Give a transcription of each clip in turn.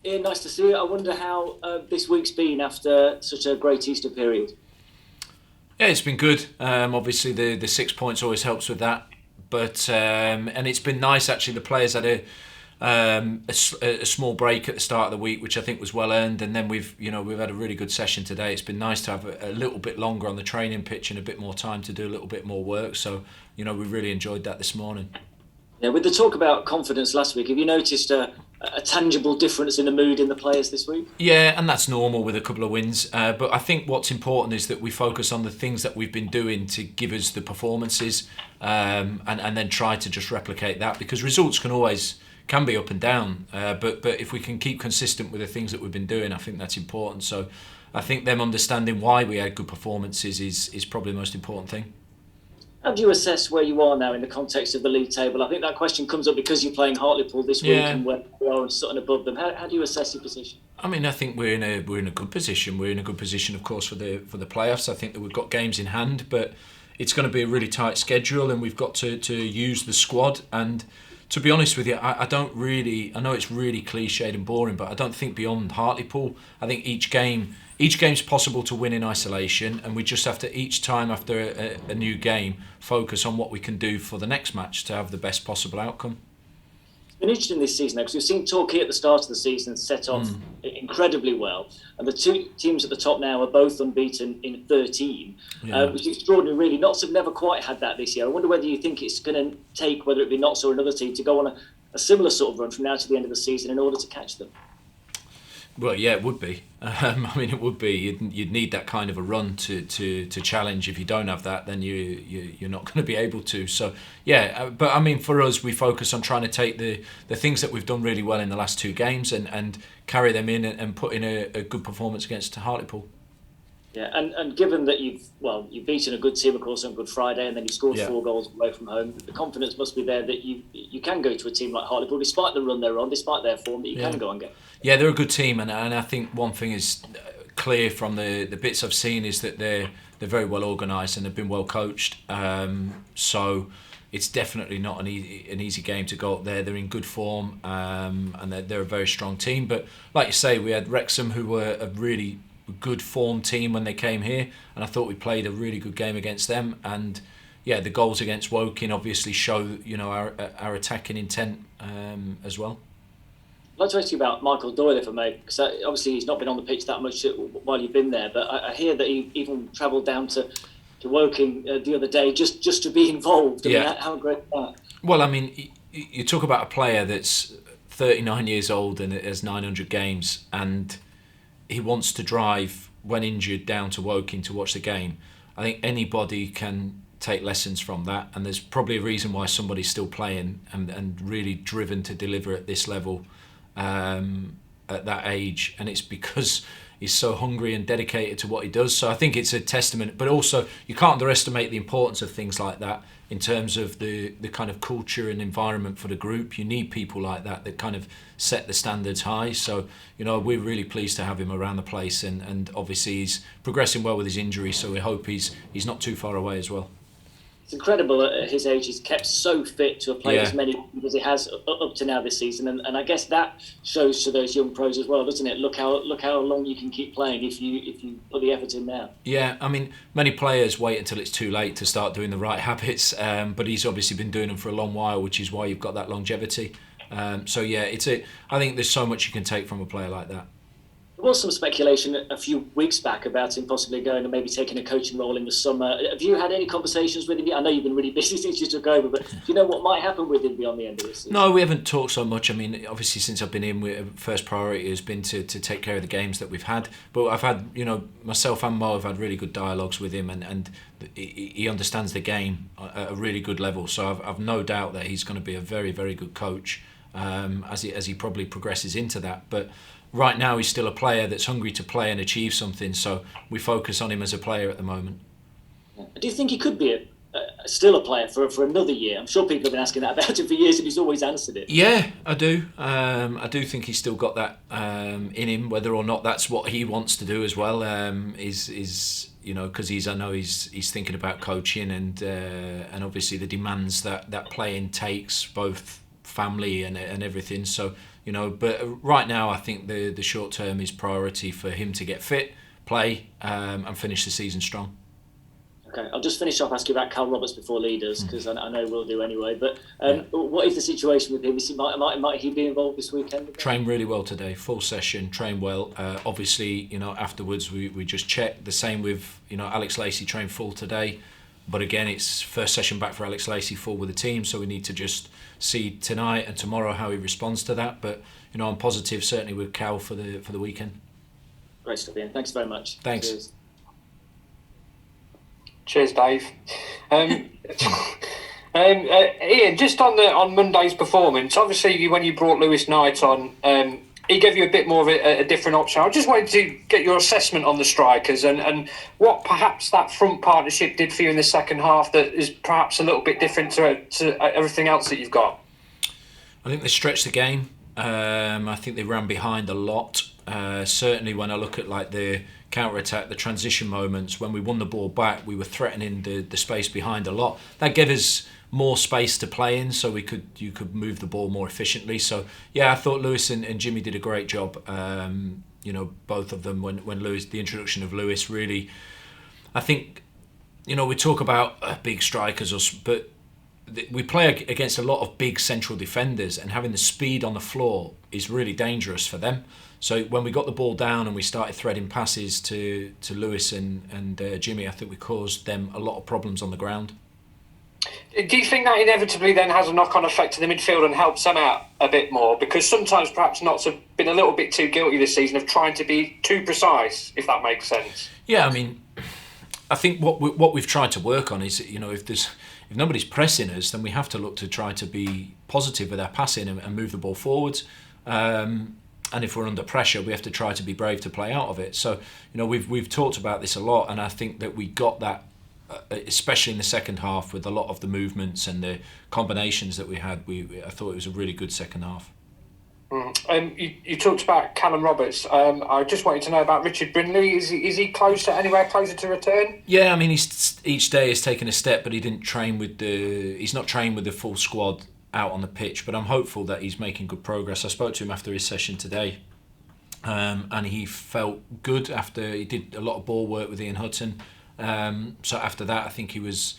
Ian, nice to see you. I wonder how this week's been after such a great Easter period. Yeah, it's been good. Obviously, the 6 points always helps with that. But and it's been nice actually. The players had a small break at the start of the week, which I think was well earned. And then we've had a really good session today. It's been nice to have a little bit longer on the training pitch and a bit more time to do a little bit more work. So we really enjoyed that this morning. Yeah, with the talk about confidence last week, have you noticed a tangible difference in the mood in the players this week? Yeah, and that's normal with a couple of wins. But I think what's important is that we focus on the things that we've been doing to give us the performances, and then try to just replicate that, because results can be up and down. But if we can keep consistent with the things that we've been doing, I think that's important. So I think them understanding why we had good performances is probably the most important thing. How do you assess where you are now in the context of the league table? I think that question comes up because you're playing Hartlepool this week and where you are sort of above them. How do you assess your position? I mean, I think we're in a good position. We're in a good position, of course, for the playoffs. I think that we've got games in hand, but it's going to be a really tight schedule, and we've got to use the squad. And to be honest with you, I know it's really cliched and boring, but I don't think beyond Hartlepool. I think each game's possible to win in isolation, and we just have to, each time after a new game, focus on what we can do for the next match to have the best possible outcome. It's been interesting this season, because we've seen Torquay at the start of the season set off incredibly well, and the two teams at the top now are both unbeaten in 13, which is extraordinary, really. Notts have never quite had that this year. I wonder whether you think it's going to take, whether it be Notts or another team, to go on a similar sort of run from now to the end of the season in order to catch them. Well, yeah, it would be. It would be. You'd need that kind of a run to challenge. If you don't have that, then you're not going to be able to. So, yeah. But I mean, for us, we focus on trying to take the things that we've done really well in the last two games and carry them in and put in a good performance against Hartlepool. Yeah, and given that you've beaten a good team, of course, on Good Friday, and then you scored 4 goals away from home, the confidence must be there that you can go to a team like Hartlepool, despite the run they're on, despite their form, that you can go and get. Yeah, they're a good team, and I think one thing is clear from the bits I've seen is that they're very well organised and they've been well coached. So it's definitely not an easy game to go up there. They're in good form, and they're a very strong team. But like you say, we had Wrexham, who were a really good form team when they came here, and I thought we played a really good game against them. And yeah, the goals against Woking obviously show our attacking intent as well. I'd like to ask you about Michael Doyle, if I may, because obviously he's not been on the pitch that much while you've been there, but I hear that he even travelled down to Woking the other day just to be involved. I mean, how great is that? Well, I mean, you talk about a player that's 39 years old and has 900 games, and he wants to drive, when injured, down to Woking to watch the game. I think anybody can take lessons from that, and there's probably a reason why somebody's still playing and really driven to deliver at this level at that age, and it's because he's so hungry and dedicated to what he does. So I think it's a testament, but also you can't underestimate the importance of things like that in terms of the kind of culture and environment for the group. You need people like that kind of set the standards high. So we're really pleased to have him around the place, and obviously he's progressing well with his injury, so we hope he's not too far away as well. It's incredible at his age he's kept so fit to have played as many as he has up to now this season, and I guess that shows to those young pros as well, doesn't it? Look how long you can keep playing if you put the effort in now. Yeah, I mean, many players wait until it's too late to start doing the right habits, but he's obviously been doing them for a long while, which is why you've got that longevity. So yeah, I think there's so much you can take from a player like that. There was some speculation a few weeks back about him possibly going and maybe taking a coaching role in the summer. Have you had any conversations with him? I know you've been really busy since you took over, but do you know what might happen with him beyond the end of this season? No, we haven't talked so much. I mean, obviously since I've been in, first priority has been to take care of the games that we've had. But I've had, myself and Mo have had really good dialogues with him, and he understands the game at a really good level. So I've no doubt that he's going to be a very, very good coach as he probably progresses into that. But right now he's still a player that's hungry to play and achieve something, so we focus on him as a player at the moment. Do you think he could be still a player for another year? I'm sure people have been asking that about him for years, and he's always answered it. Yeah, I do. I do think he's still got that in him. Whether or not that's what he wants to do as well is because I know he's thinking about coaching and obviously the demands that playing takes, both family and everything. So But right now I think the short term is priority for him to get fit, play, and finish the season strong. Okay, I'll just finish off asking about Cal Roberts before leaders, because I know we'll do anyway. But what is the situation with him? Might he be involved this weekend? Trained really well today, full session, trained well. Obviously, afterwards we just checked. The same with Alex Lacey, trained full today. But again, it's first session back for Alex Lacey, full with the team, so we need to just see tonight and tomorrow how he responds to that. But I'm positive certainly with Cal for the weekend. Great stuff, Ian. Thanks very much. Thanks. Cheers, Dave. Ian, just on Monday's performance, obviously when you brought Lewis Knight on, he gave you a bit more of a different option. I just wanted to get your assessment on the strikers and what perhaps that front partnership did for you in the second half that is perhaps a little bit different to everything else that you've got. I think they stretched the game. I think they ran behind a lot. Certainly when I look at like the counter-attack, the transition moments, when we won the ball back, we were threatening the space behind a lot. That gave us more space to play in, so you could move the ball more efficiently. So yeah, I thought Lewis and Jimmy did a great job. Both of them when Lewis, the introduction of Lewis really, I think, we talk about big strikers, but we play against a lot of big central defenders, and having the speed on the floor is really dangerous for them. So when we got the ball down and we started threading passes to Lewis and Jimmy, I think we caused them a lot of problems on the ground. Do you think that inevitably then has a knock-on effect to the midfield and helps them out a bit more? Because sometimes perhaps Notts have been a little bit too guilty this season of trying to be too precise, if that makes sense. Yeah, I mean, I think what we've tried to work on is, if nobody's pressing us, then we have to look to try to be positive with our passing and move the ball forwards. And if we're under pressure, we have to try to be brave to play out of it. So, we've talked about this a lot, and I think that we got that, especially in the second half, with a lot of the movements and the combinations that we had. I thought it was a really good second half. You talked about Callum Roberts. I just wanted to know about Richard Brindley. Is he anywhere closer to return? Yeah, I mean, each day has taken a step, but he's not trained with the full squad out on the pitch. But I'm hopeful that he's making good progress. I spoke to him after his session today, and he felt good after he did a lot of ball work with Ian Hutton. So after that, I think it's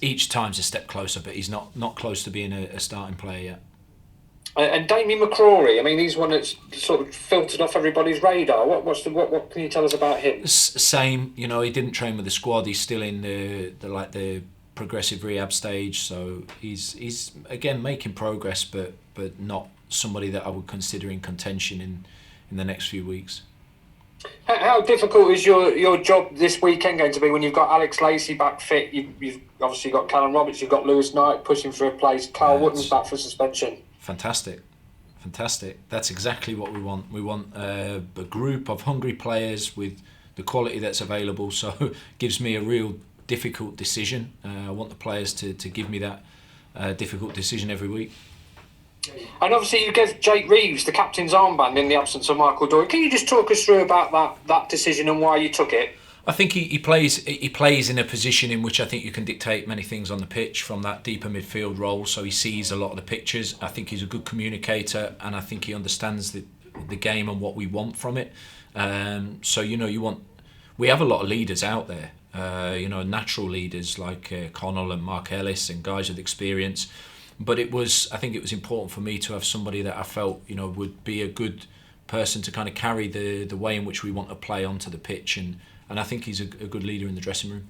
each time's a step closer, but he's not close to being a starting player yet. And Damien McCrory, I mean, he's one that's sort of filtered off everybody's radar. What can you tell us about him? Same, he didn't train with the squad. He's still in the progressive rehab stage, so he's again making progress, but not somebody that I would consider in contention in the next few weeks. How difficult is your job this weekend going to be when you've got Alex Lacey back fit? You've obviously got Callum Roberts, you've got Lewis Knight pushing for a place, Carl Wotton's back for suspension. Fantastic. That's exactly what we want. We want a group of hungry players with the quality that's available. So it gives me a real difficult decision. I want the players to give me that difficult decision every week. And obviously you gave Jake Reeves the captain's armband in the absence of Michael Doyle. Can you just talk us through about that decision and why you took it? I think he plays in a position in which I think you can dictate many things on the pitch from that deeper midfield role. So he sees a lot of the pictures. I think he's a good communicator, and I think he understands the game and what we want from it. We have a lot of leaders out there. Natural leaders like Connell and Mark Ellis and guys with experience. But I think it was important for me to have somebody that I felt would be a good person to kind of carry the way in which we want to play onto the pitch, and I think he's a good leader in the dressing room.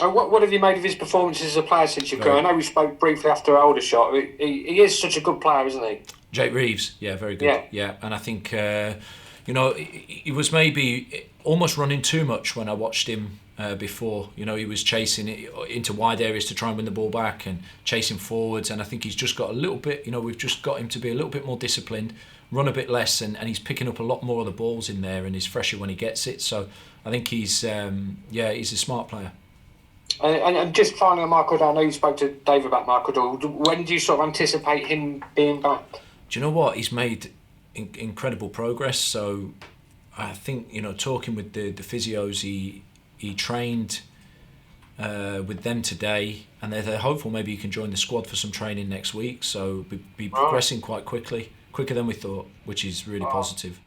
And what have you made of his performances as a player since you've come? I know we spoke briefly after Aldershot. He is such a good player, isn't he? Jake Reeves, yeah, very good. Yeah. And I think he was maybe almost running too much when I watched him before. He was chasing it into wide areas to try and win the ball back and chasing forwards, and I think he's just got a little bit, we've just got him to be a little bit more disciplined, run a bit less, and he's picking up a lot more of the balls in there, and he's fresher when he gets it. So I think he's a smart player. And just finally on Michael Doyle, I know you spoke to Dave about Michael Doyle. When do you sort of anticipate him being back? Do you know what? He's made incredible progress. So I think, talking with the physios, he trained with them today, and they're hopeful maybe he can join the squad for some training next week. So be progressing quite quickly. quicker than we thought, which is really positive.